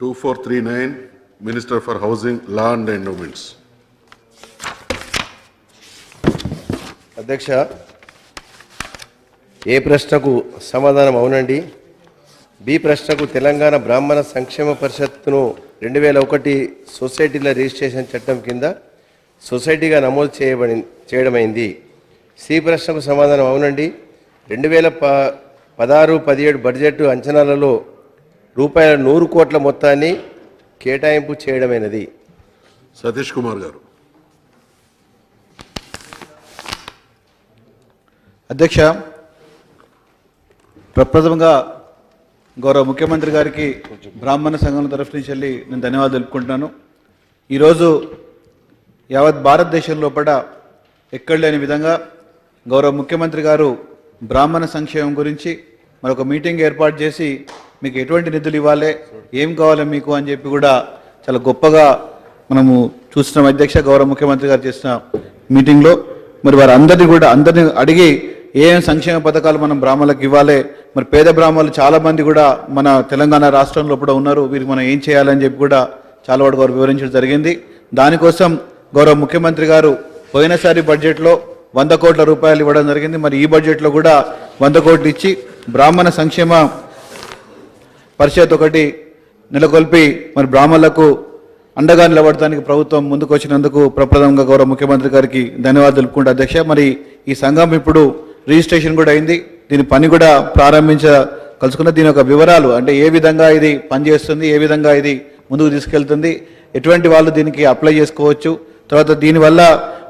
2439, Minister for Housing, Land and Endowments. అధ్యక్ష, ఏ ప్రశ్నకు సమాధానం అవునండి. బి ప్రశ్నకు తెలంగాణ బ్రాహ్మణ సంక్షేమ పరిషత్తును 2001 సొసైటీల రిజిస్ట్రేషన్ చట్టం కింద సొసైటీగా నమోదు చేయడమైంది. సి ప్రశ్నకు సమాధానం అవునండి. 2016-17 బడ్జెట్ అంచనాలలో రూపాయల 100 కోట్ల మొత్తాన్ని కేటాయింపు చేయడమైనది. సతీష్ కుమార్ గారు. అధ్యక్ష, ప్రప్రథమంగా గౌరవ ముఖ్యమంత్రి గారికి బ్రాహ్మణ సంఘం తరఫు నుంచి వెళ్ళి నేను ధన్యవాదాలు తెలుపుకుంటున్నాను. ఈరోజు యావత్ భారతదేశం లోపల ఎక్కడ లేని విధంగా గౌరవ ముఖ్యమంత్రి గారు బ్రాహ్మణ సంక్షేమం గురించి మరొక మీటింగ్ ఏర్పాటు చేసి మీకు ఎటువంటి నిధులు ఇవ్వాలి, ఏం కావాలి మీకు అని చెప్పి కూడా చాలా గొప్పగా మనము చూస్తున్నాం. అధ్యక్ష, గౌరవ ముఖ్యమంత్రి గారు చేసిన మీటింగ్లో మరి అందరినీ అడిగి ఏం సంక్షేమ పథకాలు మనం బ్రాహ్మణులకు ఇవ్వాలి, మరి పేద బ్రాహ్మణులు చాలామంది కూడా మన తెలంగాణ రాష్ట్రంలో కూడా ఉన్నారు, వీరికి మనం ఏం చేయాలని చెప్పి కూడా చాలా వాడు గారు వివరించడం జరిగింది. దానికోసం గౌరవ ముఖ్యమంత్రి గారు పోయినసారి బడ్జెట్లో 100 కోట్ల రూపాయలు ఇవ్వడం జరిగింది. మరి ఈ బడ్జెట్లో కూడా 100 కోట్లు ఇచ్చి బ్రాహ్మణ సంక్షేమ పరిషత్ ఒకటి నెలకొల్పి మరి బ్రాహ్మణులకు అండగా నిలబడటానికి ప్రభుత్వం ముందుకు వచ్చినందుకు ప్రప్రథమంగా గౌరవ ముఖ్యమంత్రి గారికి ధన్యవాదాలు తెలుపుకుంటా. అధ్యక్ష, మరి ఈ సంఘం ఇప్పుడు రిజిస్ట్రేషన్ కూడా అయింది, దీని పని కూడా కలుసుకున్న దీని యొక్క వివరాలు అంటే ఏ విధంగా ఇది పనిచేస్తుంది, ఏ విధంగా ఇది ముందుకు తీసుకెళ్తుంది, ఎటువంటి వాళ్ళు దీనికి అప్లై చేసుకోవచ్చు, తర్వాత దీనివల్ల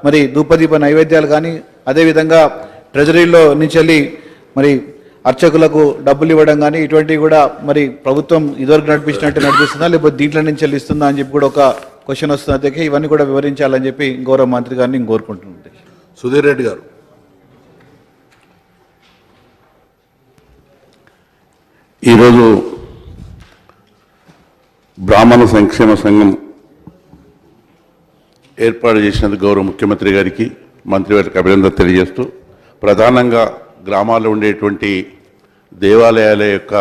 మరి ధూపదీప నైవేద్యాలు కానీ అదేవిధంగా ట్రెజరీలో నుంచి వెళ్ళి మరి అర్చకులకు డబ్బులు ఇవ్వడం కానీ ఇటువంటివి కూడా మరి ప్రభుత్వం ఇదివరకు నడిపిస్తుందా లేకపోతే దీంట్లో నుంచి వెళ్ళి ఇస్తుందా అని చెప్పి కూడా ఒక క్వశ్చన్ వస్తుంది. అధ్యక్ష, ఇవన్నీ కూడా వివరించాలని చెప్పి గౌరవ మంత్రి గారిని కోరుకుంటున్నాను. సుధీర్ రెడ్డి గారు. ఈరోజు బ్రాహ్మణ సంక్షేమ సంఘం ఏర్పాటు చేసినందుకు గౌరవ ముఖ్యమంత్రి గారికి మంత్రివర్గ అభినందన తెలియజేస్తూ, ప్రధానంగా గ్రామాల్లో ఉండేటువంటి దేవాలయాల యొక్క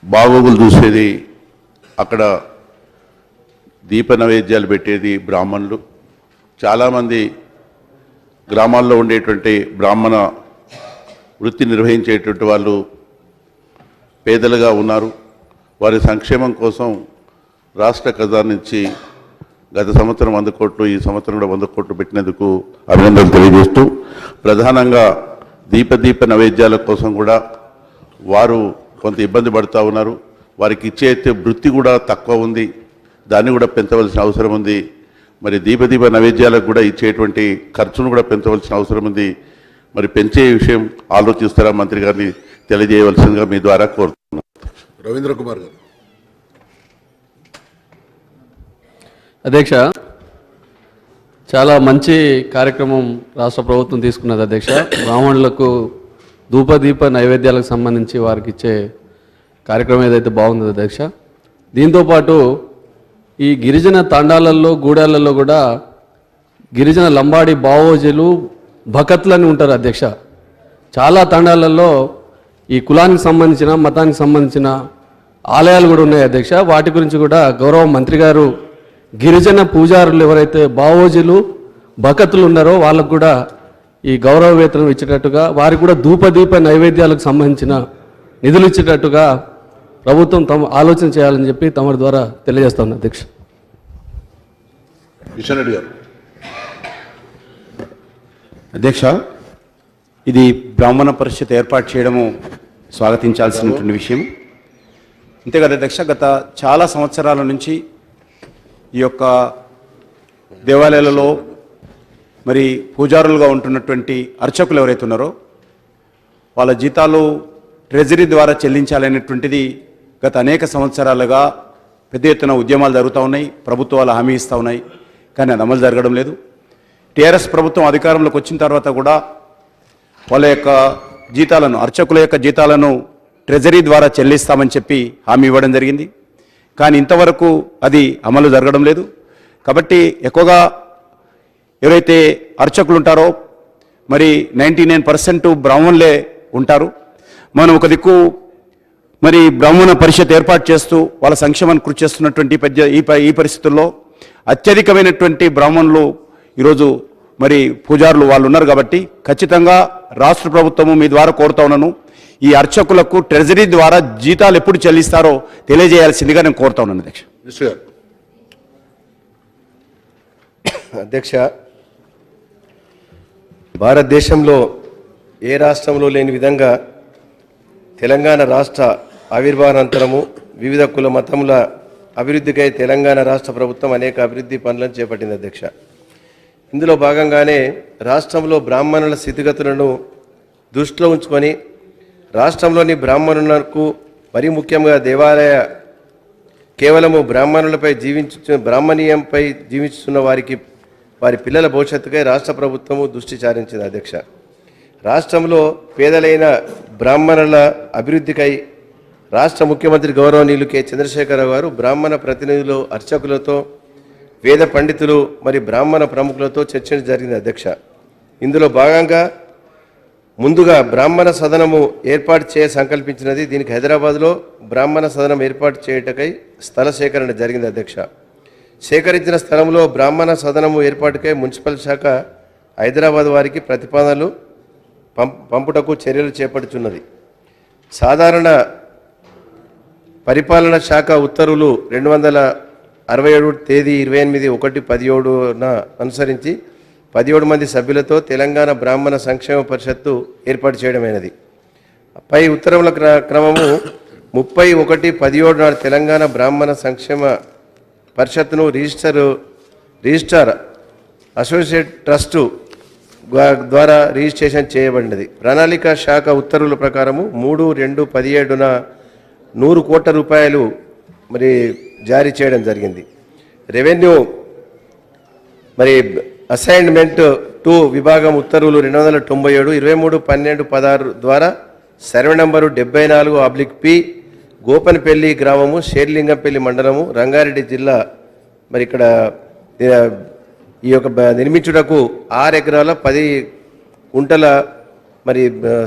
బాగోగులు చూసేది, అక్కడ దీప నైవేద్యాలు పెట్టేది బ్రాహ్మణులు. చాలామంది గ్రామాల్లో ఉండేటువంటి బ్రాహ్మణ వృత్తి నిర్వహించేటువంటి వాళ్ళు పేదలుగా ఉన్నారు. వారి సంక్షేమం కోసం రాష్ట్ర ఖజానా నుంచి గత సంవత్సరం 100 కోట్లు, ఈ సంవత్సరం కూడా 100 కోట్లు పెట్టినందుకు అభినందనలు తెలియజేస్తూ, ప్రధానంగా దీప నైవేద్యాల కోసం కూడా వారు కొంత ఇబ్బంది పడుతూ ఉన్నారు. వారికి ఇచ్చే వృత్తి కూడా తక్కువ ఉంది, దాన్ని కూడా పెంచవలసిన అవసరం ఉంది. మరి దీప నైవేద్యాలకు కూడా ఇచ్చేటువంటి ఖర్చును కూడా పెంచవలసిన అవసరం ఉంది. మరి పెంచే విషయం ఆలోచిస్తారా మంత్రి గారిని తెలియజేయవలసిందిగా మీ ద్వారా కోరుతున్నాను. రవీంద్ర కుమార్ గారు. అధ్యక్ష, చాలా మంచి కార్యక్రమం రాష్ట్ర ప్రభుత్వం తీసుకున్నది. అధ్యక్ష, బ్రాహ్మణులకు ధూపదీప నైవేద్యాలకు సంబంధించి వారికి ఇచ్చే కార్యక్రమం ఏదైతే బాగుందో అధ్యక్ష, దీంతోపాటు ఈ గిరిజన తాండాలలో గూడాలలో కూడా గిరిజన లంబాడి బావోజీలు భకత్లని ఉంటారు. అధ్యక్ష, చాలా తాండాలలో ఈ కులానికి సంబంధించిన మతానికి సంబంధించిన ఆలయాలు కూడా ఉన్నాయి. అధ్యక్ష, వాటి గురించి కూడా గౌరవ మంత్రి గారు గిరిజన పూజారులు ఎవరైతే బావోజీలు భకతులు ఉన్నారో వాళ్ళకు కూడా ఈ గౌరవ వేతనం ఇచ్చేటట్టుగా, వారికి కూడా ధూపదీప నైవేద్యాలకు సంబంధించిన నిధులు ఇచ్చేటట్టుగా ప్రభుత్వం ఆలోచన చేయాలని చెప్పి తమ ద్వారా తెలియజేస్తాను. అధ్యక్ష. కిషన్ రెడ్డి గారు. అధ్యక్ష, ఇది బ్రాహ్మణ పరిషత్ ఏర్పాటు చేయడము స్వాగతించాల్సినటువంటి విషయం. అంతేకాదు అధ్యక్ష, గత చాలా సంవత్సరాల నుంచి ఈ యొక్క దేవాలయాలలో మరి పూజారులుగా ఉంటున్నటువంటి అర్చకులు ఎవరైతే ఉన్నారో వాళ్ళ జీతాలు ట్రెజరీ ద్వారా చెల్లించాలనేటువంటిది గత అనేక సంవత్సరాలుగా పెద్ద ఎత్తున ఉద్యమాలు జరుగుతూ ఉన్నాయి, ప్రభుత్వాలు హామీ ఇస్తూ ఉన్నాయి, కానీ అది అమలు జరగడం లేదు. టీఆర్ఎస్ ప్రభుత్వం అధికారంలోకి వచ్చిన తర్వాత కూడా వాళ్ళ యొక్క జీతాలను, అర్చకుల యొక్క జీతాలను ట్రెజరీ ద్వారా చెల్లిస్తామని చెప్పి హామీ ఇవ్వడం జరిగింది, కానీ ఇంతవరకు అది అమలు జరగడం లేదు. కాబట్టి ఎక్కువగా ఎవరైతే అర్చకులు ఉంటారో మరి 99% బ్రాహ్మణులే ఉంటారు. మనం ఒక దిక్కు మరి బ్రాహ్మణ పరిషత్ ఏర్పాటు చేస్తూ వాళ్ళ సంక్షేమాన్ని కృషి చేస్తున్నటువంటి ఈ పరిస్థితుల్లో అత్యధికమైనటువంటి బ్రాహ్మణులు ఈరోజు మరి పూజారులు వాళ్ళు ఉన్నారు కాబట్టి ఖచ్చితంగా రాష్ట్ర ప్రభుత్వము మీ ద్వారా కోరుతా ఉన్నాను, ఈ అర్చకులకు ట్రెజరీ ద్వారా జీతాలు ఎప్పుడు చెల్లిస్తారో తెలియజేయాల్సిందిగా నేను కోరుతా ఉన్నాను అధ్యక్ష. మినిస్టర్ గారు. అధ్యక్ష, భారతదేశంలో ఏ రాష్ట్రంలో లేని విధంగా తెలంగాణ రాష్ట్ర ఆవిర్భావానంతరము వివిధ కుల మతముల అభివృద్ధికై తెలంగాణ రాష్ట్ర ప్రభుత్వం అనేక అభివృద్ధి పనులను చేపట్టింది అధ్యక్ష. ఇందులో భాగంగానే రాష్ట్రంలో బ్రాహ్మణుల స్థితిగతులను దృష్టిలో ఉంచుకొని రాష్ట్రంలోని బ్రాహ్మణులకు మరీ ముఖ్యంగా దేవాలయ కేవలము బ్రాహ్మణీయంపై జీవిస్తున్న వారికి వారి పిల్లల భవిష్యత్తుకై రాష్ట్ర ప్రభుత్వము దృష్టి సారించింది అధ్యక్ష. రాష్ట్రంలో పేదలైన బ్రాహ్మణుల అభివృద్ధికై రాష్ట్ర ముఖ్యమంత్రి గౌరవనీయులు కె చంద్రశేఖరరావు గారు బ్రాహ్మణ ప్రతినిధులు, అర్చకులతో, వేద పండితులు మరి బ్రాహ్మణ ప్రముఖులతో చర్చ జరిగింది అధ్యక్ష. ఇందులో భాగంగా ముందుగా బ్రాహ్మణ సదనము ఏర్పాటు చేయ సంకల్పించినది. దీనికి హైదరాబాద్లో బ్రాహ్మణ సదనం ఏర్పాటు చేయుటకై స్థల సేకరణ జరిగింది అధ్యక్ష. సేకరించిన స్థలంలో బ్రాహ్మణ సదనము ఏర్పాటుకై మున్సిపల్ శాఖ హైదరాబాద్ వారికి ప్రతిపాదనలు పంపుటకు చర్యలు చేపడుతున్నది. సాధారణ పరిపాలన శాఖ ఉత్తర్వులు 267 తేదీ 28/1/17న అనుసరించి 17 మంది సభ్యులతో తెలంగాణ బ్రాహ్మణ సంక్షేమ పరిషత్తు ఏర్పాటు చేయడమైనది. పై ఉత్తర్వుల క్రమము 30/1/17 నాడు తెలంగాణ బ్రాహ్మణ సంక్షేమ పరిషత్తును రిజిస్టార్ అసోసియేట్ ట్రస్టు ద్వారా రిజిస్ట్రేషన్ చేయబడినది. ప్రణాళిక శాఖ ఉత్తర్వుల ప్రకారము 3/2/17న 100 కోట్ల రూపాయలు మరి జారీ చేయడం జరిగింది. రెవెన్యూ మరి అసైన్మెంట్ 2 విభాగం ఉత్తర్వులు 297 23/12/16 ద్వారా సర్వే నంబరు 74/P గోపన్పల్లి గ్రామము, షేర్లింగంపల్లి మండలము, రంగారెడ్డి జిల్లా మరి ఇక్కడ ఈ యొక్క నిర్మించుటకు 6 ఎకరాల 10 గుంటల మరి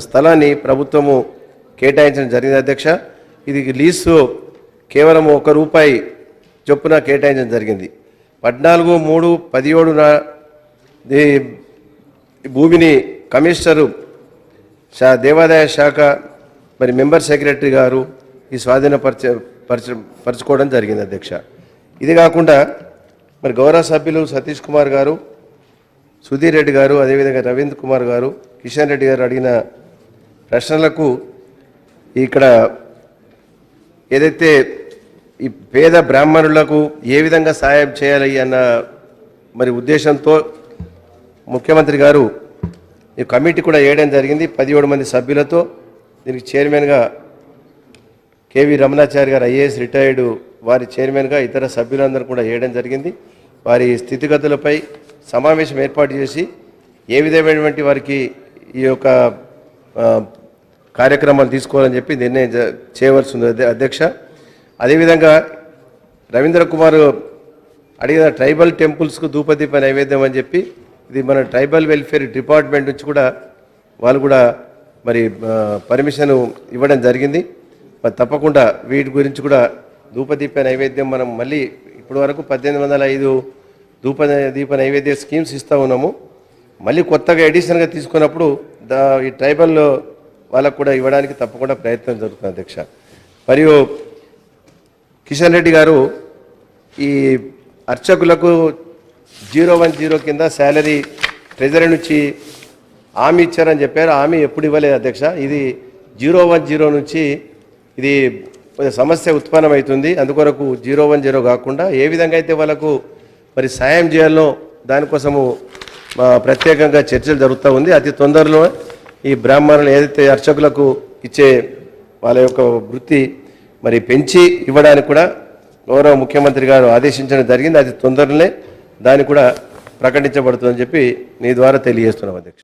స్థలాన్ని ప్రభుత్వము కేటాయించడం జరిగింది అధ్యక్ష. ఇది లీజు కేవలం ₹1 చొప్పున కేటాయించడం జరిగింది. 14/3/17 భూమిని కమిషనరు దేవాదాయ శాఖ మరి మెంబర్ సెక్రటరీ గారు ఈ పరచుకోవడం జరిగింది అధ్యక్ష. ఇది కాకుండా మరి గౌరవ సభ్యులు సతీష్ కుమార్ గారు, సుధీర్ రెడ్డి గారు, అదేవిధంగా రవీంద్ర కుమార్ గారు, కిషన్ రెడ్డి గారు అడిగిన ప్రశ్నలకు ఇక్కడ ఏదైతే ఈ పేద బ్రాహ్మణులకు ఏ విధంగా సహాయం చేయాలి అన్న మరి ఉద్దేశంతో ముఖ్యమంత్రి గారు ఈ కమిటీ కూడా వేయడం జరిగింది 17 మంది సభ్యులతో. దీనికి చైర్మన్గా కేవి రమణాచారి గారు ఐఏఎస్ రిటైర్డ్ వారి చైర్మన్గా ఇతర సభ్యులందరూ కూడా వేయడం జరిగింది. వారి స్థితిగతులపై సమావేశం ఏర్పాటు చేసి ఏ విధమైనటువంటి వారికి ఈ యొక్క కార్యక్రమాలు తీసుకోవాలని చెప్పి నిర్ణయం చేయవలసి ఉంది అధ్యక్ష. అదేవిధంగా రవీంద్ర కుమార్ అడిగిన ట్రైబల్ టెంపుల్స్కు ధూపదీప నైవేద్యం అని చెప్పి ఇది మన ట్రైబల్ వెల్ఫేర్ డిపార్ట్మెంట్ నుంచి కూడా వాళ్ళు కూడా మరి పర్మిషన్ ఇవ్వడం జరిగింది. మరి తప్పకుండా వీటి గురించి కూడా ధూపదీప నైవేద్యం మనం మళ్ళీ ఇప్పటి వరకు 1805 దీప నైవేద్య స్కీమ్స్ ఇస్తూ ఉన్నాము. మళ్ళీ కొత్తగా ఎడిషనల్గా తీసుకున్నప్పుడు ఈ ట్రైబల్ వాళ్ళకు కూడా ఇవ్వడానికి తప్పకుండా ప్రయత్నం జరుగుతుంది అధ్యక్ష. మరియు కిషన్ రెడ్డి గారు ఈ అర్చకులకు 010 కింద శాలరీ ట్రెజరీ నుంచి హామీ ఇచ్చారని చెప్పారు. హామీ ఎప్పుడు ఇవ్వలేదు అధ్యక్ష. ఇది 010 నుంచి ఇది సమస్య ఉత్పన్నమవుతుంది. అందుకొరకు 010 కాకుండా ఏ విధంగా అయితే వాళ్ళకు మరి సాయం చేయాలో దానికోసము ప్రత్యేకంగా చర్చలు జరుగుతూ ఉంది. అతి తొందరలో ఈ బ్రాహ్మణులు ఏదైతే అర్చకులకు ఇచ్చే వాళ్ళ యొక్క వృత్తి మరి పెంచి ఇవ్వడానికి కూడా గౌరవ ముఖ్యమంత్రి గారు ఆదేశించడం జరిగింది. అది తొందరలోనే దాన్ని కూడా ప్రకటించబడుతుందని చెప్పి నీ ద్వారా తెలియజేస్తున్నాం అధ్యక్ష.